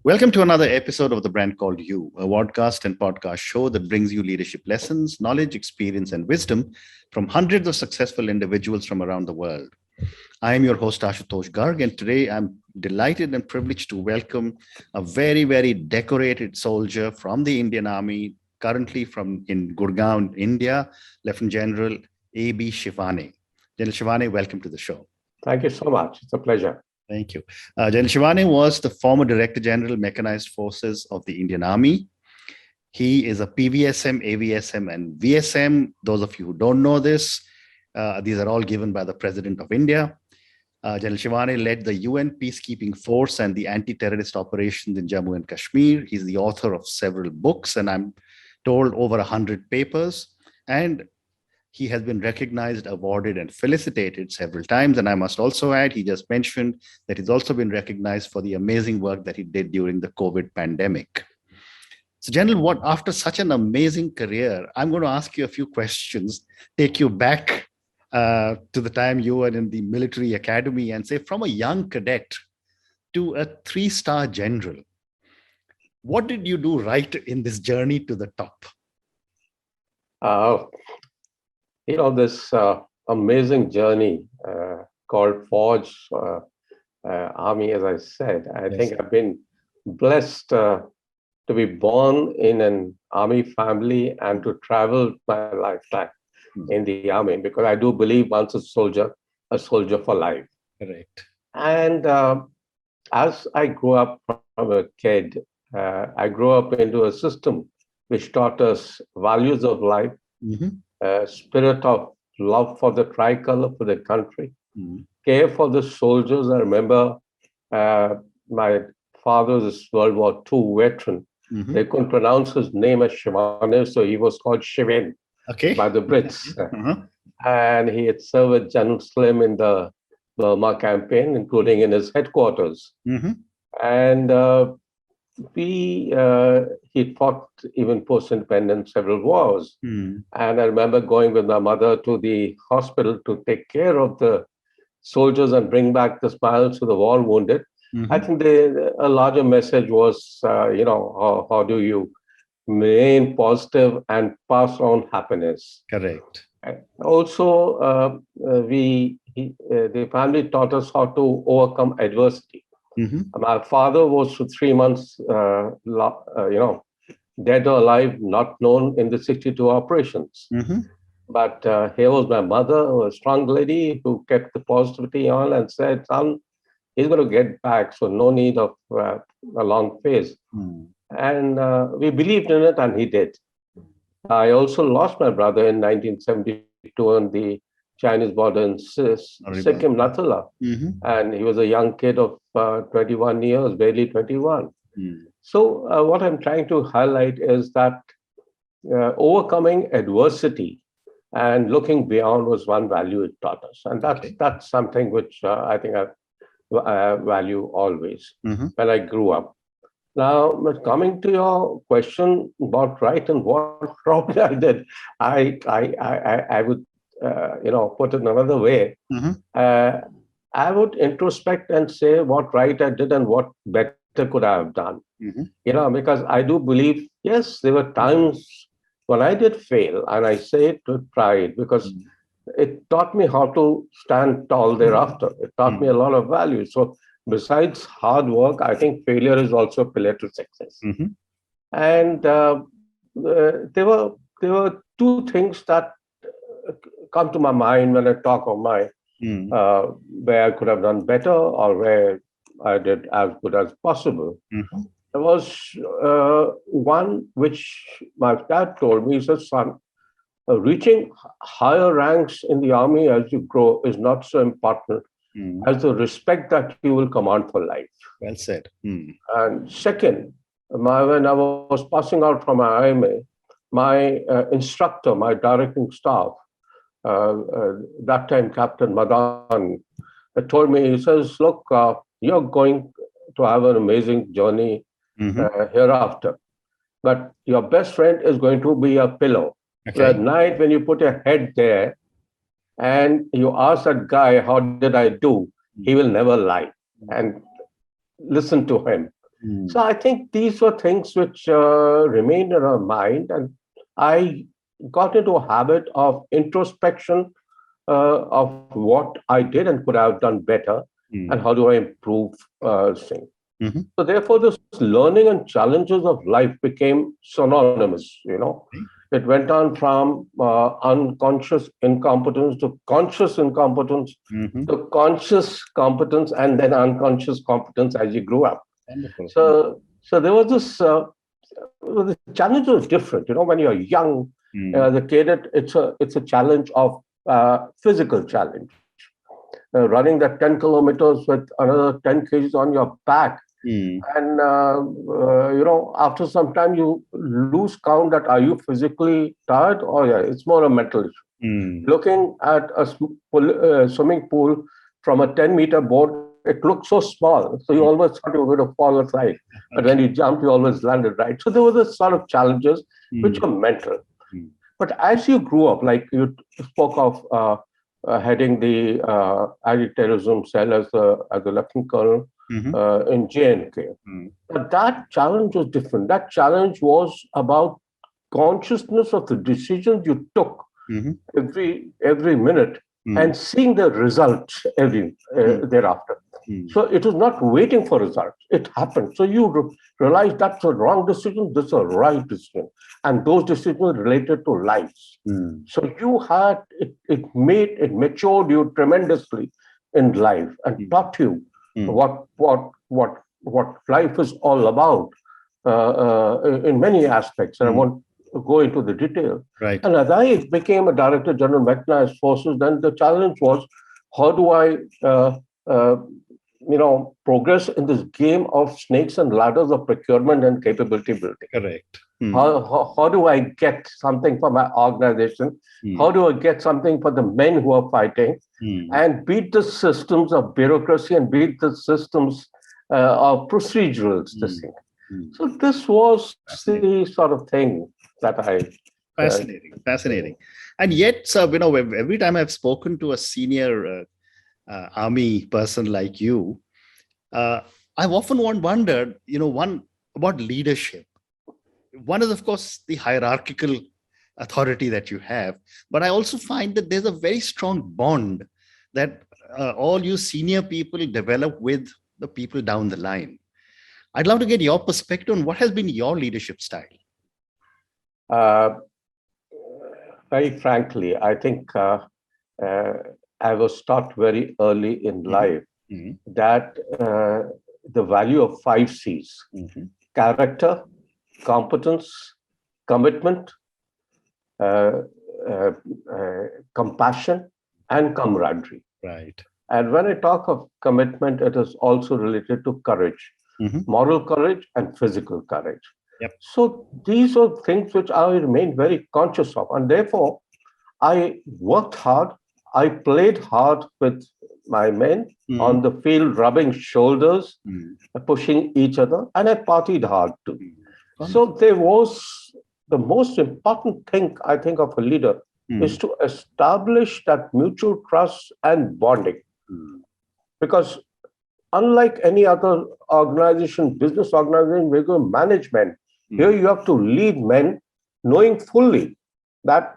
Welcome to another episode of The Brand Called You, a podcast and podcast show that brings you leadership lessons, knowledge, experience, and wisdom from hundreds of successful individuals from around the world. I am your host, Ashutosh Garg, and today I'm delighted and privileged to welcome a very, very decorated soldier from the Indian Army, currently from in Gurgaon, India, Lieutenant General A.B. Shivane. General Shivane, welcome to the show. Thank you so much. It's a pleasure. Thank you. General Shivane was the former Director General, Mechanized Forces of the Indian Army. He is a PVSM, AVSM, and VSM. Those of you who don't know this, these are all given by the President of India. General Shivane led the UN Peacekeeping Force and the anti-terrorist operations in Jammu and Kashmir. He's the author of several books, and I'm told over 100 papers. And he has been recognized, awarded, and felicitated several times. And I must also add, he just mentioned that he's also been recognized for the amazing work that he did during the COVID pandemic. So, General, after such an amazing career, I'm going to ask you a few questions, take you back to the time you were in the military academy, and say from a young cadet to a 3-star general. What did you do right in this journey to the top? This amazing journey called Forge Army, as I said, I think I've been blessed to be born in an army family and to travel my lifetime in the army, because I do believe once a soldier for life. Correct. And as I grew up from a kid, I grew up into a system which taught us values of life, spirit of love for the tricolor, for the country, care for the soldiers. I remember my father was World War II veteran. They couldn't pronounce his name as Shivane, so he was called Shivane by the Brits. And he had served with General Slim in the Burma campaign, including in his headquarters. And he fought even post-independence several wars. And I remember going with my mother to the hospital to take care of the soldiers and bring back the smiles to the war wounded. I think a larger message was, how do you remain positive and pass on happiness? Correct. Also, the family taught us how to overcome adversity. My father was for 3 months, dead or alive, not known in the 62 operations. But here was my mother, a strong lady who kept the positivity on and said, son, he's going to get back, so no need of a long phase. And we believed in it, and he did. I also lost my brother in 1972 on the Chinese border in Sikkim, Nathala. And he was a young kid of 21 years, barely 21. So what I'm trying to highlight is that overcoming adversity and looking beyond was one value it taught us. And that's something which I think I value always when I grew up. Now, coming to your question about right and what wrong I did, I would put it another way. I would introspect and say what right I did and what better could I have done. Because I do believe, yes, there were times when I did fail, and I say it with pride because it taught me how to stand tall thereafter. It taught me a lot of value. So besides hard work, I think failure is also a pillar to success. And there were two things that come to my mind when I talk of my where I could have done better or where I did as good as possible. There was one which my dad told me. He said, son, reaching higher ranks in the army as you grow is not so important as the respect that you will command for life. Well said. And second, when I was passing out from my IMA, my instructor, my directing staff, that time Captain Madan, told me, he says, look, you're going to have an amazing journey hereafter, but your best friend is going to be a pillow. So at night, when you put your head there and you ask that guy, how did I do? He will never lie. And listen to him. So I think these were things which remained in our mind, and I got into a habit of introspection of what I did and could have done better, and how do I improve things. So therefore, this learning and challenges of life became synonymous. It went on from unconscious incompetence to conscious incompetence to conscious competence, and then unconscious competence as you grew up. Wonderful. So there was this. The challenge was different. When you're young, as a cadet, it's a challenge of physical challenge. Running that 10 kilometers with another 10 kgs on your back. And, after some time, you lose count that are you physically tired or it's more a mental issue. Looking at a swimming pool from a 10-meter board, it looked so small. So you always thought you were going to fall aside. But when you jumped, you always landed right. So there were this sort of challenges which were mental. But as you grew up, like you spoke of heading the anti-terrorism cell as a lieutenant colonel in J&K. But that challenge was different. That challenge was about consciousness of the decisions you took every minute and seeing the results thereafter. So it was not waiting for results. It happened. So you realize that's a wrong decision, this is a right decision. And those decisions related to lives. So you had, it matured you tremendously in life and taught you what life is all about in many aspects. And I won't go into the detail. Right. And as I became a Director General Mechanized Forces, then the challenge was, how do I progress in this game of snakes and ladders of procurement and capability building? Correct. How do I get something for my organization? How do I get something for the men who are fighting? And beat the systems of bureaucracy and beat the systems of procedurals, this thing. So this was the sort of thing that I... Fascinating. And yet, every time I've spoken to a senior army person like you, I've often wondered, one about leadership. One is, of course, the hierarchical authority that you have, but I also find that there's a very strong bond that all you senior people develop with the people down the line. I'd love to get your perspective on what has been your leadership style. Very frankly, I think I was taught very early in life that the value of 5 C's, character, competence, commitment, compassion, and camaraderie. Right. And when I talk of commitment, it is also related to courage, moral courage and physical courage. Yep. So these are things which I remain very conscious of. And therefore, I worked hard. I played hard with my men on the field, rubbing shoulders, pushing each other, and I partied hard too. So there was the most important thing, I think, of a leader is to establish that mutual trust and bonding. Because unlike any other organization, business organization, where you manage men, here you have to lead men knowing fully that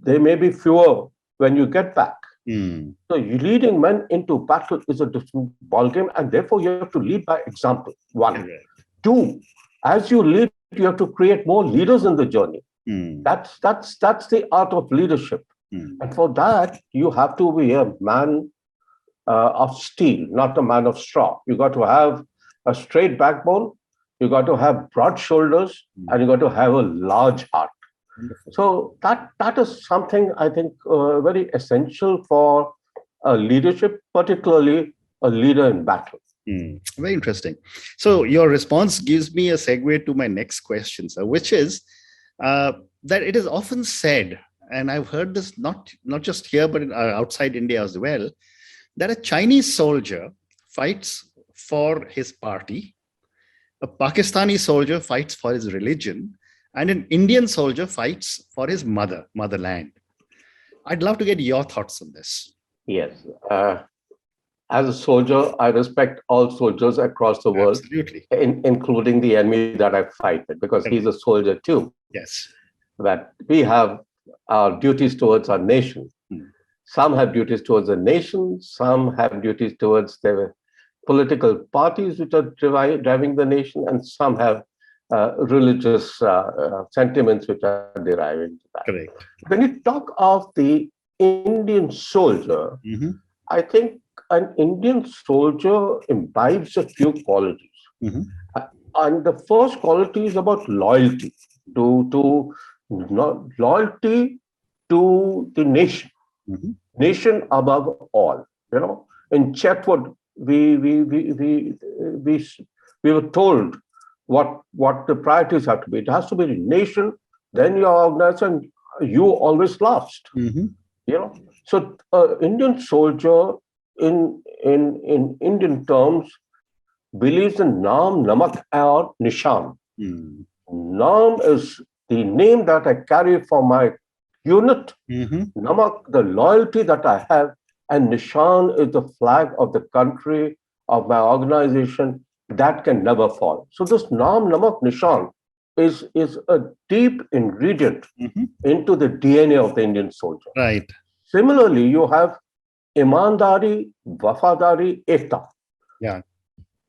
there may be fewer when you get back. So leading men into battle is a different ballgame, and therefore you have to lead by example. 1. 2, as you lead, you have to create more leaders in the journey. That's the art of leadership. And for that, you have to be a man of steel, not a man of straw. You got to have a straight backbone, you got to have broad shoulders, and you got to have a large heart. Wonderful. So that is something I think very essential for leadership, particularly a leader in battle. Very interesting. So your response gives me a segue to my next question, sir, which is that it is often said, and I've heard this not just here, but outside India as well, that a Chinese soldier fights for his party, a Pakistani soldier fights for his religion, and an Indian soldier fights for his motherland. I'd love to get your thoughts on this. Yes. as a soldier, I respect all soldiers across the world, Absolutely. including the enemy that I fight with, because he's a soldier too. Yes. That we have our duties towards our nation. Some have duties towards the nation, some have duties towards their political parties which are driving the nation, and some have religious sentiments which are deriving to that. Correct. When you talk of the Indian soldier, I think an Indian soldier imbibes a few qualities. And the first quality is about loyalty loyalty to the nation, nation above all. You know, in Chetwood, we were told what the priorities have to be. It has to be the nation, then your organization. You always last. You know, so Indian soldier in Indian terms believes in Naam, Namak, or Nishan. Naam is the name that I carry for my unit. Namak, the loyalty that I have, and Nishan is the flag of the country, of my organization, that can never fall. So this Naam, Namak, Nishan is a deep ingredient into the DNA of the Indian soldier. Right. Similarly, you have Imandari, Wafadari, Ekta. Yeah.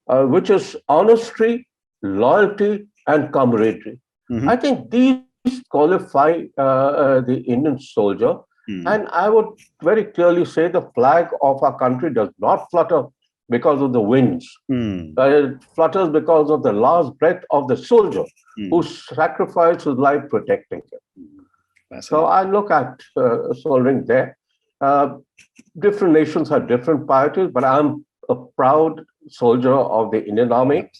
Which is honesty, loyalty, and camaraderie. I think these qualify the Indian soldier. And I would very clearly say the flag of our country does not flutter because of the winds. It flutters because of the last breath of the soldier who sacrificed his life protecting it. So I look at soldiering there. Different nations have different priorities, but I'm a proud soldier of the Indian Army.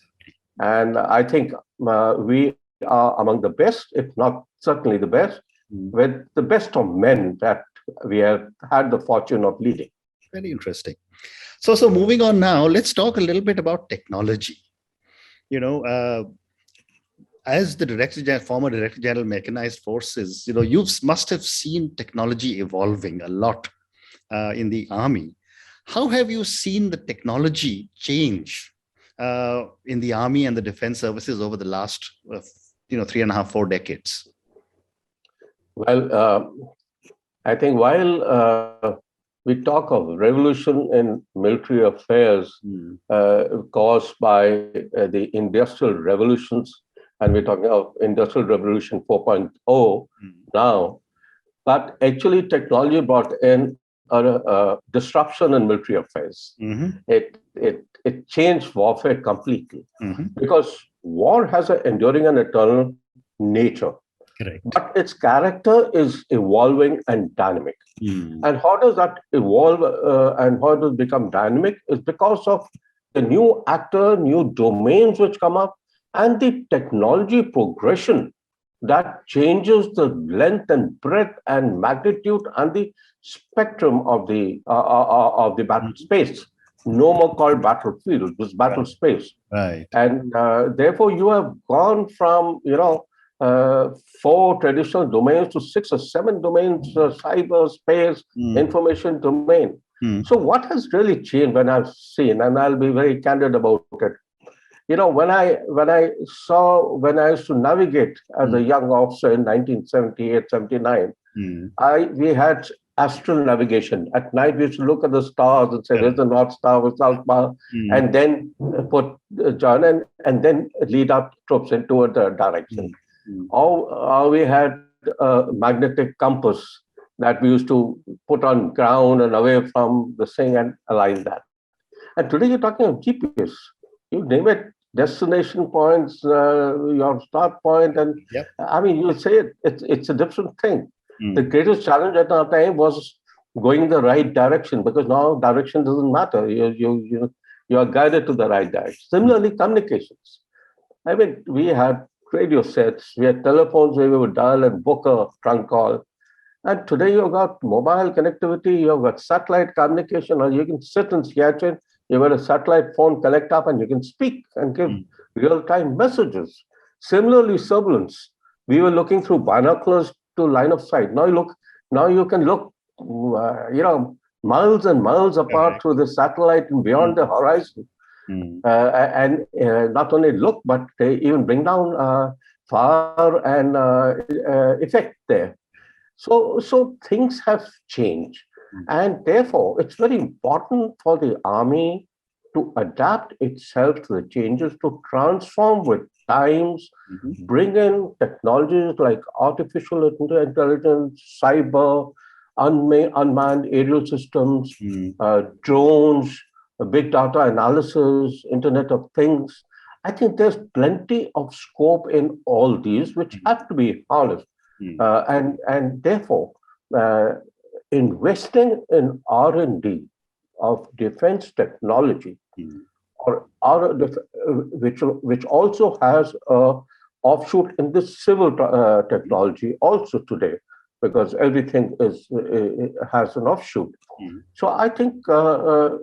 And I think we are among the best, if not certainly the best, with the best of men that we have had the fortune of leading. Very interesting. So moving on now, let's talk a little bit about technology. You know, as the former Director General Mechanized Forces, you know, you must have seen technology evolving a lot in the Army. How have you seen the technology change in the Army and the defense services over the last, 3.5, 4 decades? Well, I think while we talk of revolution in military affairs caused by the industrial revolutions, and we're talking of Industrial Revolution 4.0 now, but actually technology brought in a disruption in military affairs. It changed warfare completely because war has an enduring and eternal nature. Correct. But its character is evolving and dynamic. And how does that evolve and how does it become dynamic is because of the new actor, new domains which come up, and the technology progression that changes the length and breadth and magnitude and the spectrum of the battle space. No more called battlefield, it was battle space. Right. And therefore, you have gone from 4 traditional domains to 6 or 7 domains: cyber, space, information domain. So what has really changed when I've seen, and I'll be very candid about it. You know, when I used to navigate as a young officer in 1978, 79, we had astral navigation. At night, we used to look at the stars and say, there's the North Star, the South Star, and then put John and then lead up troops into a direction. Or we had a magnetic compass that we used to put on ground and away from the thing and align that. And today you're talking of GPS. You name it, destination points, your start point, and I mean, you say it's a different thing. The greatest challenge at our time was going in the right direction, because now direction doesn't matter. You are guided to the right direction. Similarly, communications. I mean, we had radio sets, we had telephones where we would dial and book a trunk call. And today you've got mobile connectivity, you've got satellite communication, or you can sit in Siachen, you've got a satellite phone connect up and you can speak and give real-time messages. Similarly, surveillance. We were looking through binoculars to line of sight. Now you can look, miles and miles apart through the satellite and beyond the horizon. And not only look, but they even bring down fire and effect there. So things have changed. And therefore, it's very important for the army to adapt itself to the changes, to transform with times, bring in technologies like artificial intelligence, cyber, unmanned aerial systems, drones, big data analysis, Internet of Things. I think there's plenty of scope in all these, which have to be harnessed. And therefore, investing in R&D of defense technology, or which also has a offshoot in the civil technology also today, because everything has an offshoot. So I think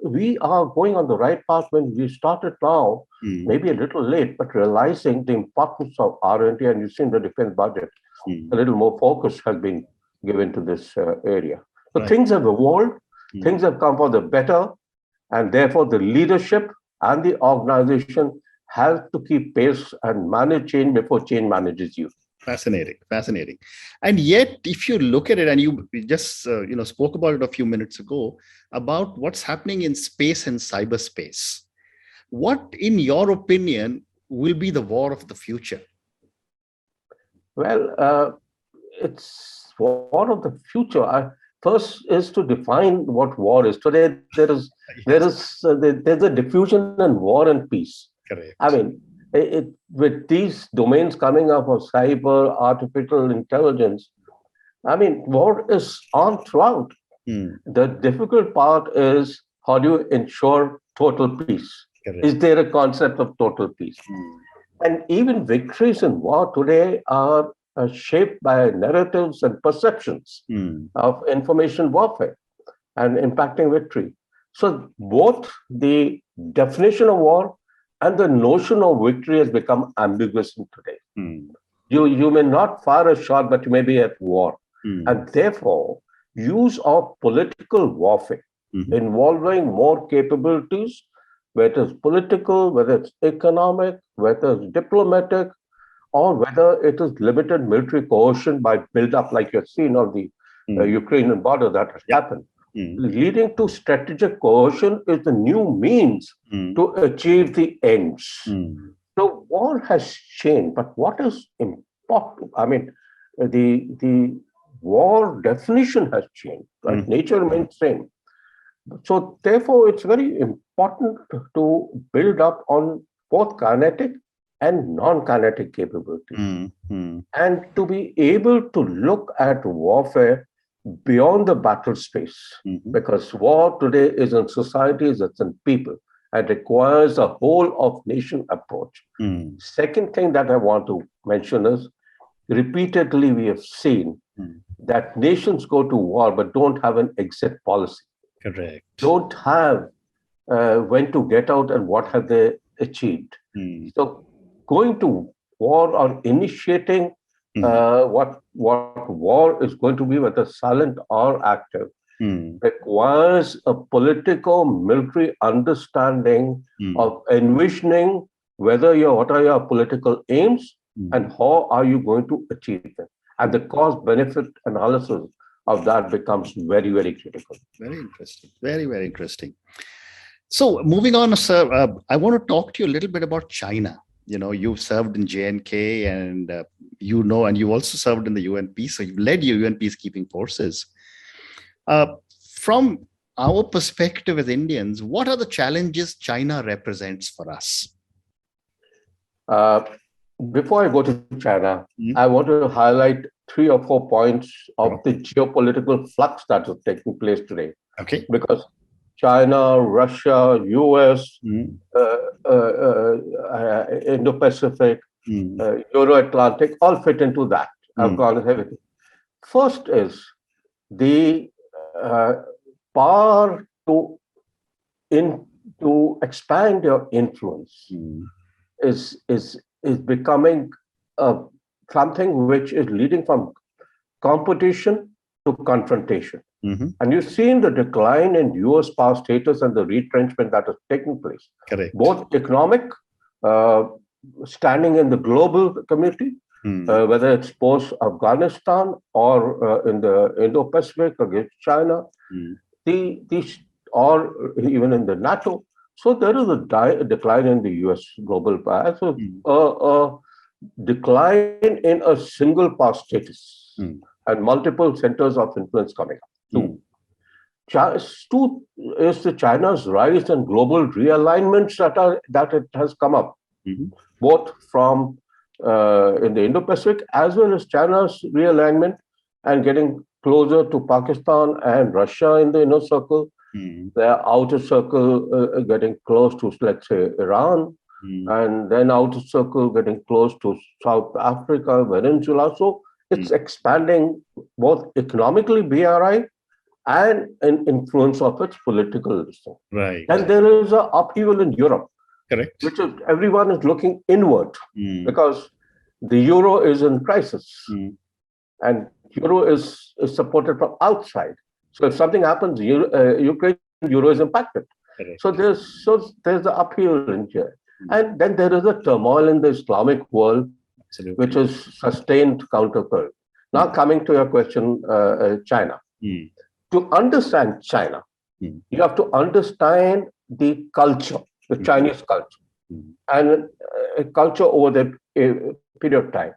we are going on the right path when we started now, maybe a little late, but realizing the importance of R&D, and you've seen the defense budget, a little more focus has been given to this area. So things have evolved, things have come for the better, and therefore the leadership and the organization have to keep pace and manage change before change manages you. Fascinating. And yet, if you look at it, and you just spoke about it a few minutes ago, about what's happening in space and cyberspace, what, in your opinion, will be the war of the future? Well, it's war of the future. First is to define what war is. Today, there's a diffusion in war and peace. Correct. I mean, with these domains coming up of cyber, artificial intelligence, I mean, war is on throughout. The difficult part is, how do you ensure total peace? Correct. Is there a concept of total peace? And even victories in war today are shaped by narratives and perceptions of information warfare and impacting victory. So both the definition of war and the notion of victory has become ambiguous today. You may not fire a shot, but you may be at war. And therefore, use of political warfare involving more capabilities, whether it's political, whether it's economic, whether it's diplomatic, or whether it is limited military coercion by build-up, like you've seen on the Ukrainian border that has happened. Leading to strategic coercion is the new means to achieve the ends. So war has changed, but what is important? I mean, the war definition has changed, right? Nature remains same. So therefore, it's very important to build up on both kinetic and non-kinetic capabilities, and to be able to look at warfare beyond the battle space, because war today is in societies, it's in people, and requires a whole of nation approach. Second thing that I want to mention is, repeatedly we have seen that nations go to war but don't have an exit policy. Correct. Don't have when to get out and what have they achieved. So going to war or initiating what war is going to be, whether silent or active, requires a political military understanding of envisioning what are your political aims and how are you going to achieve them. And the cost benefit analysis of that becomes very, very critical. Very interesting. Very, very interesting. So moving on, sir, I want to talk to you a little bit about China. You've served in JNK, and and you also served in the UN Peace. So you've led your UN peacekeeping forces. From our perspective as Indians, what are the challenges China represents for us? Before I go to China, I want to highlight 3 or 4 points of the geopolitical flux that is taking place today. Okay. Because China, Russia, US, Indo-Pacific, Euro-Atlantic, all fit into that. Afghanistan, everything. First is the power to expand your influence is becoming something which is leading from competition to confrontation. And you've seen the decline in US power status and the retrenchment that has taken place. Correct. Both economic, standing in the global community, whether it's post-Afghanistan or in the Indo-Pacific against China, or even in the NATO. So there is a decline in the US global power. So a decline in a single power status and multiple centers of influence coming up. Two is the China's rise and global realignments that it has come up, both from in the Indo-Pacific as well as China's realignment and getting closer to Pakistan and Russia in the inner circle, their outer circle getting close to, let's say, Iran, and then outer circle getting close to South Africa, Venezuela. So it's expanding both economically, BRI, and in influence of its political system. Right. And there is an upheaval in Europe. Correct. Which is everyone is looking inward because the euro is in crisis, and euro is supported from outside. So if something happens, Ukraine euro is impacted. Correct. So there's the upheaval in here, and then there is a turmoil in the Islamic world, which is sustained countercurrent. Now coming to your question, China. To understand China, you have to understand the culture, the Chinese culture, and a culture over the period of time.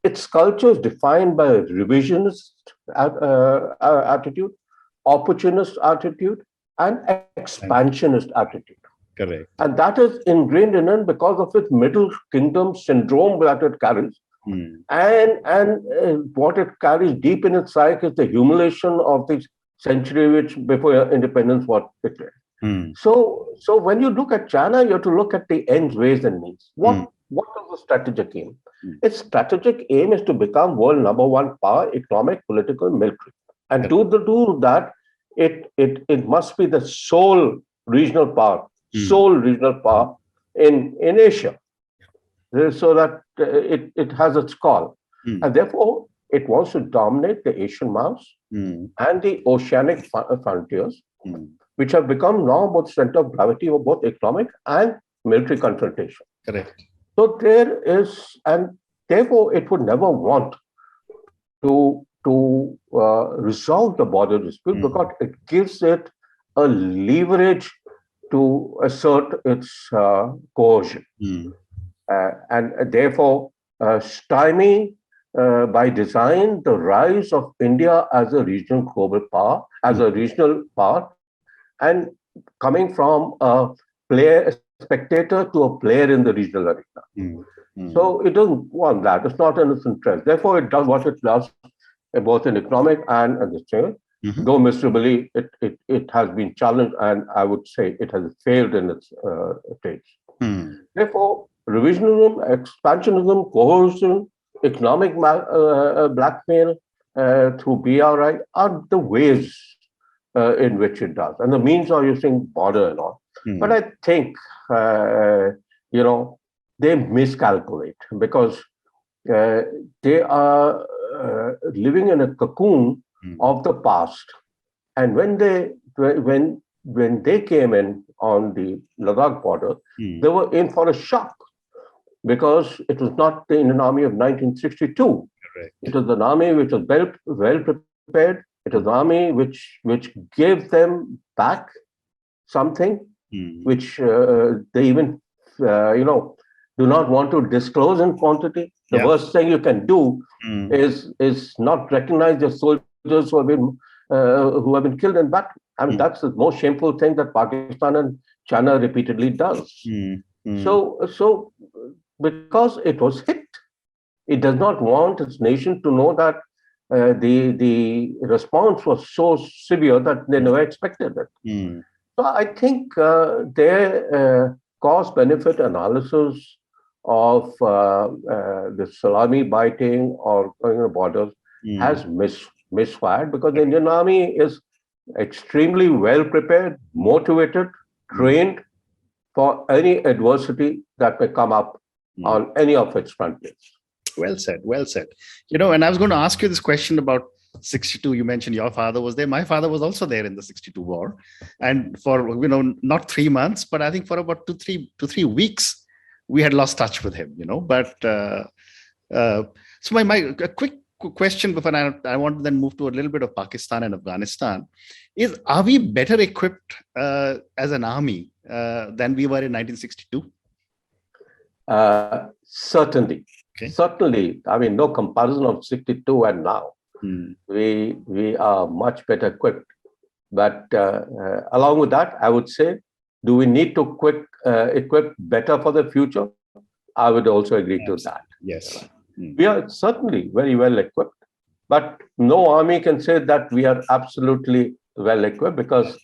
Its culture is defined by a revisionist attitude, opportunist attitude, and expansionist attitude. Correct. And that is ingrained in it because of its Middle Kingdom syndrome that it carries. And what it carries deep in its psyche is the humiliation of the century which before independence what it is. So when you look at China, you have to look at the ends, ways, and means. What is the strategic aim? Its strategic aim is to become world #1 power, economic, political, military. And to do that, it must be the sole regional power in Asia. So that it has its call. And therefore, it wants to dominate the Asian mouse and the oceanic frontiers, which have become now both center of gravity of both economic and military confrontation. Correct. So there is, and therefore it would never want to resolve the border dispute because it gives it a leverage to assert its coercion. And therefore stymie by design the rise of India as a regional global power, and coming from a spectator to a player in the regional arena. So it doesn't want that. It's not in its interest. Therefore, it does what it does, both in economic and in the trade. Though miserably, it has been challenged, and I would say it has failed in its trades. Therefore, revisionism, expansionism, coercion, economic blackmail through BRI are the ways in which it does. And the means are using border and all. But I think, they miscalculate because they are living in a cocoon of the past. And when they came in on the Ladakh border, they were in for a shock because it was not the Indian Army of 1962. Correct. It was an army which was well prepared. It was an army which gave them back something which they even do not want to disclose in quantity. The worst thing you can do is not recognize the soldiers who have been killed in battle. I mean, that's the most shameful thing that Pakistan and China repeatedly does. So because it was hit, it does not want its nation to know that the response was so severe that they never expected it. So I think their cost-benefit analysis of the salami biting or going to borders has misfired because the Indian Army is extremely well prepared, motivated, trained for any adversity that may come up on any of its frontiers. Well said. Well said. And I was going to ask you this question about 62, you mentioned your father was there. My father was also there in the 62 war. And for, not 3 months, but I think for about two, 3 weeks, we had lost touch with him, But so a quick question before I want to then move to a little bit of Pakistan and Afghanistan is, are we better equipped as an army than we were in 1962? Certainly. Okay. Certainly. I mean, no comparison of 62 and now. We are much better equipped. But along with that, I would say, do we need to equip better for the future? I would also agree to that. Yes. We are certainly very well equipped, but no army can say that we are absolutely well equipped, because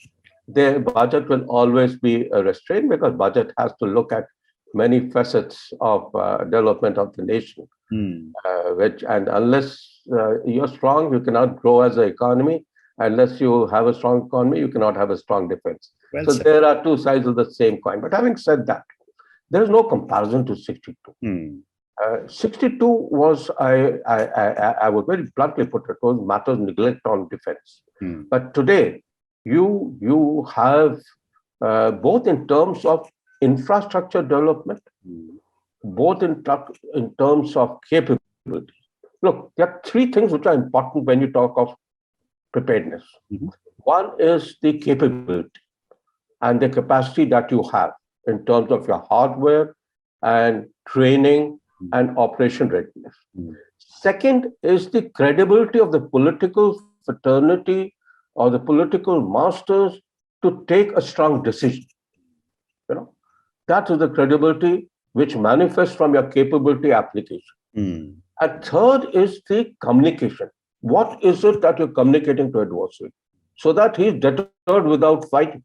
their budget will always be restrained, because budget has to look at many facets of development of the nation. And unless you're strong, you cannot grow as an economy. Unless you have a strong economy, you cannot have a strong defense. Well said. There are two sides of the same coin. But having said that, there is no comparison to 62. 62 was, I would very bluntly put it, was matters neglect on defense. But today, you have both in terms of infrastructure development, both in terms of capability. Look, there are three things which are important when you talk of preparedness. One is the capability and the capacity that you have in terms of your hardware and training and operation readiness. Second is the credibility of the political fraternity or the political masters to take a strong decision. That is the credibility which manifests from your capability application. And third is the communication. What is it that you're communicating to adversary so that he's deterred without fighting?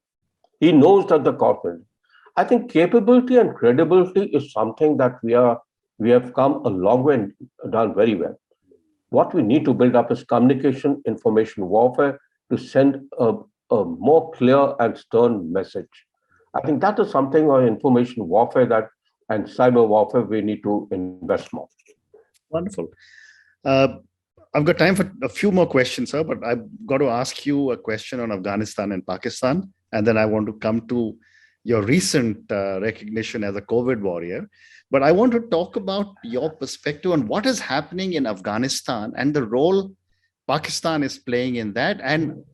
He knows that the confidence. I think capability and credibility is something that we have come a long way and done very well. What we need to build up is communication, information warfare, to send a more clear and stern message. I think that is something on information warfare and cyber warfare we need to invest more. Wonderful. I've got time for a few more questions, sir, but I've got to ask you a question on Afghanistan and Pakistan, and then I want to come to your recent recognition as a COVID warrior. But I want to talk about your perspective on what is happening in Afghanistan and the role Pakistan is playing in that, and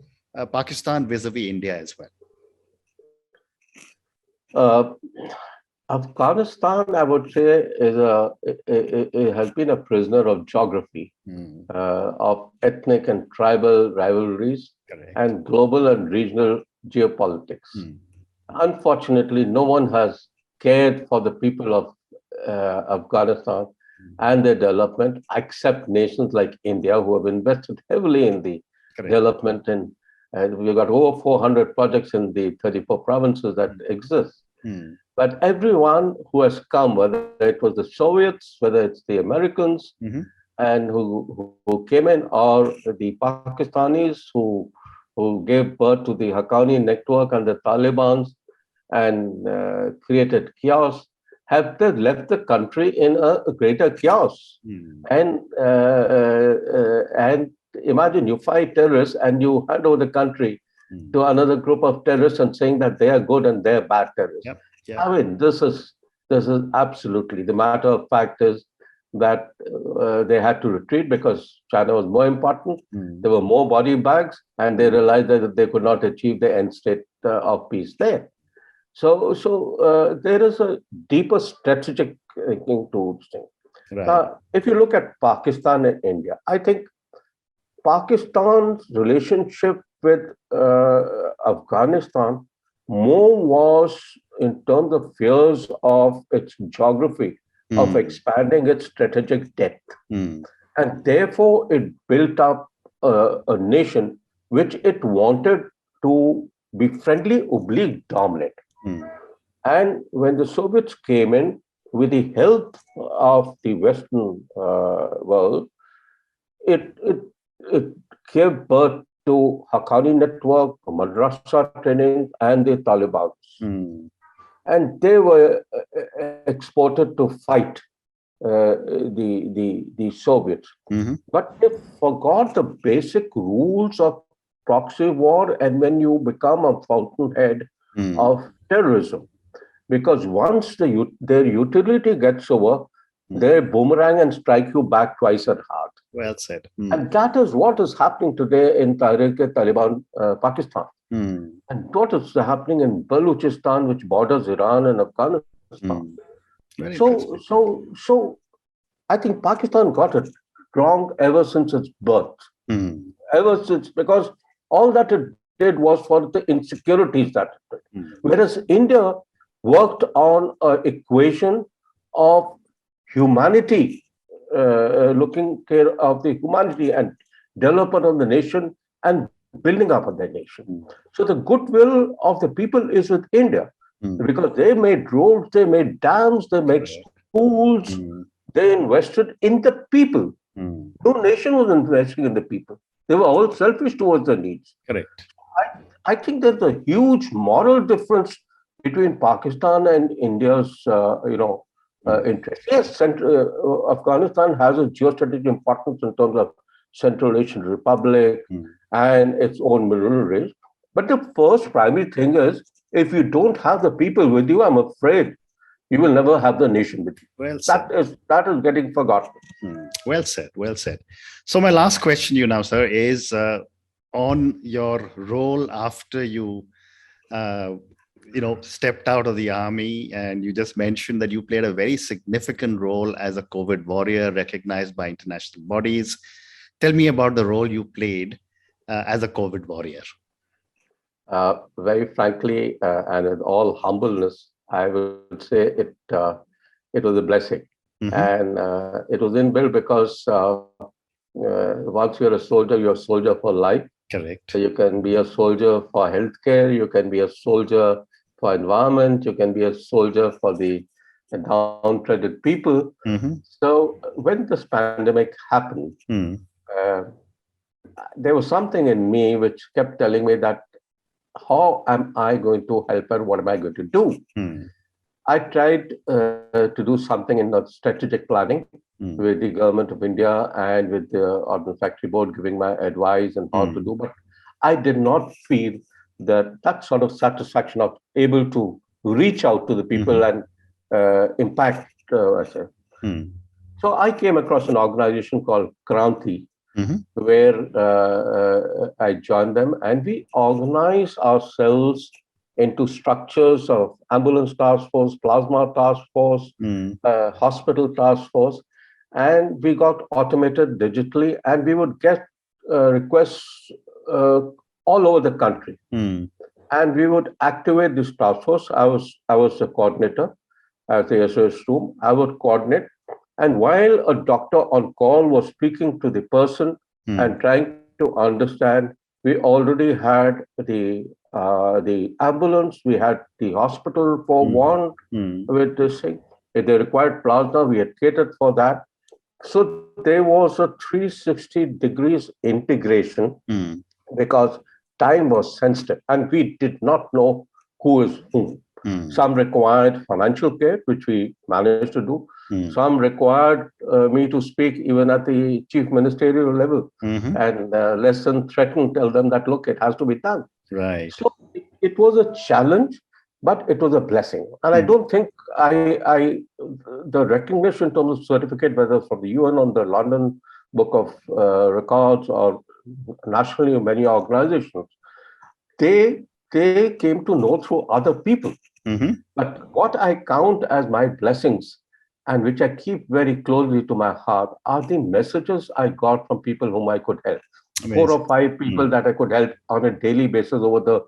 Pakistan vis-a-vis India as well. Afghanistan, I would say, it has been a prisoner of geography, of ethnic and tribal rivalries, and global and regional geopolitics. Unfortunately, no one has cared for the people of Afghanistan and their development, except nations like India, who have invested heavily in the development. And we've got over 400 projects in the 34 provinces that exist. But everyone who has come, whether it was the Soviets, whether it's the Americans, and who came in, or the Pakistanis who gave birth to the Haqqani network and the Taliban and created chaos, have they left the country in a greater chaos. And imagine you fight terrorists and you hand over the country to another group of terrorists and saying that they are good and they're bad terrorists. I mean, this is absolutely, the matter of fact is that they had to retreat because China was more important. There were more body bags, and they realized that they could not achieve the end state of peace there. So there is a deeper strategic thinking to this thing. If you look at Pakistan and India, I think Pakistan's relationship with Afghanistan more was in terms of fears of its geography, of expanding its strategic depth. And therefore, it built up a nation which it wanted to be friendly, oblique, dominant. And when the Soviets came in, with the help of the Western world, it gave birth to Haqqani network, madrasa training, and the Taliban. And they were exported to fight the Soviets. But they forgot the basic rules of proxy war and when you become a fountainhead of terrorism. Because once their utility gets over, they boomerang and strike you back twice as hard. Well said. And that is what is happening today in Tehrik-e-Taliban, Pakistan. And what is happening in Balochistan, which borders Iran and Afghanistan. So I think Pakistan got it wrong ever since its birth. Ever since, because all that it did was for the insecurities that it did. Whereas India worked on an equation of humanity, looking care of the humanity and development of the nation and building up of the nation. So the goodwill of the people is with India because they made roads, they made dams, they made schools, they invested in the people. No nation was investing in the people. They were all selfish towards their needs. Correct. I think there's a huge moral difference between Pakistan and India's, interest. Yes, Afghanistan has a geostrategic importance in terms of Central Asian Republic and its own militaries. But the first primary thing is, if you don't have the people with you, I'm afraid you will never have the nation with you. Well said. That is getting forgotten. Well said. Well said. So my last question to you now, sir, is on your role after you stepped out of the army, and you just mentioned that you played a very significant role as a COVID warrior recognized by international bodies. Tell me about the role you played as a COVID warrior. Very frankly, and with all humbleness, I would say it was a blessing. And it was inbuilt because once you're a soldier for life. Correct. So you can be a soldier for healthcare, you can be a soldier for environment, you can be a soldier for the downtrodden people. So when this pandemic happened, there was something in me which kept telling me that how am I going to help and what am I going to do? I tried to do something in the strategic planning with the government of India and with the Ordnance Factory Board giving my advice and how to do, but I did not feel that sort of satisfaction of able to reach out to the people and impact. So I came across an organization called Kranti, where I joined them, and we organized ourselves into structures of ambulance task force, plasma task force, hospital task force, and we got automated digitally, and we would get requests all over the country, and we would activate this task force. I was the coordinator at the SOS room. I would coordinate, and while a doctor on call was speaking to the person and trying to understand, we already had the ambulance, we had the hospital for one with this thing. If they required plasma, we had catered for that. So there was a 360 degrees integration because time was sensitive and we did not know who is whom. Some required financial care, which we managed to do. Some required me to speak even at the chief ministerial level and less than threaten, tell them that, look, it has to be done. Right. So it was a challenge, but it was a blessing. And I don't think the recognition in terms of certificate, whether from the UN on the London Book of Records or nationally or many organizations, they came to know through other people. But what I count as my blessings and which I keep very closely to my heart are the messages I got from people whom I could help. Amazing. 4 or 5 people that I could help on a daily basis over the,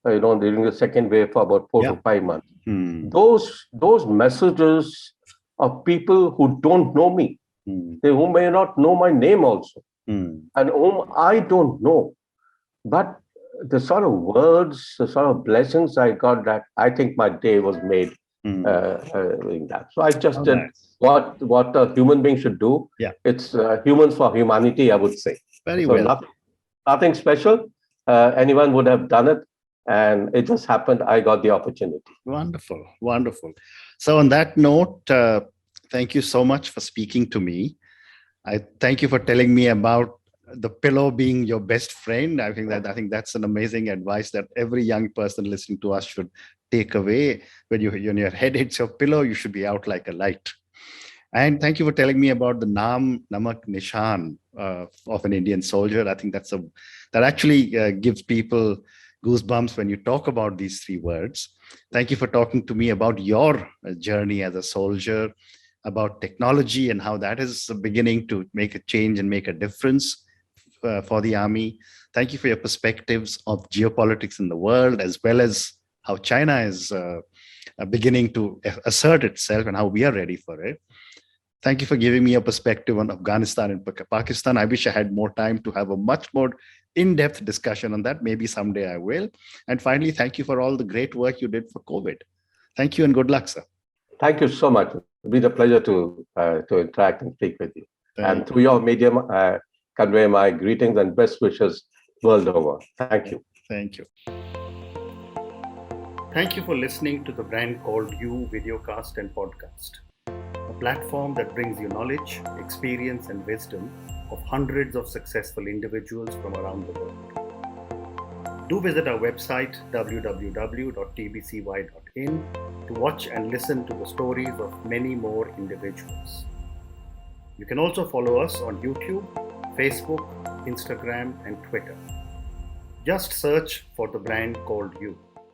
during the second wave for about 4 to 5 months. Those messages of people who don't know me, they who may not know my name also, and whom I don't know, but the sort of words, the sort of blessings I got, that I think my day was made doing that. So I just did what a human being should do. It's humans for humanity, I would say. Very well. Nothing special. Anyone would have done it. And it just happened. I got the opportunity. Wonderful. Wonderful. So on that note, Thank you so much for speaking to me. I thank you for telling me about the pillow being your best friend. I think that's an amazing advice that every young person listening to us should take away. When your head hits your pillow, you should be out like a light. And thank you for telling me about the Naam Namak Nishan of an Indian soldier. I think that actually gives people goosebumps when you talk about these three words. Thank you for talking to me about your journey as a soldier, about technology and how that is beginning to make a change and make a difference for the army. Thank you for your perspectives of geopolitics in the world, as well as how China is beginning to assert itself and how we are ready for it. Thank you for giving me a perspective on Afghanistan and Pakistan. I wish I had more time to have a much more in-depth discussion on that. Maybe someday I will. And finally, thank you for all the great work you did for COVID. Thank you and good luck, sir. Thank you so much. It's been a pleasure to interact and speak with you. And through your medium, convey my greetings and best wishes world over. Thank you. Thank you. Thank you for listening to the Brand Called You videocast and podcast, a platform that brings you knowledge, experience, and wisdom of hundreds of successful individuals from around the world. Do visit our website www.tbcy.in to watch and listen to the stories of many more individuals. You can also follow us on YouTube, Facebook, Instagram, and Twitter. Just search for the Brand Called You.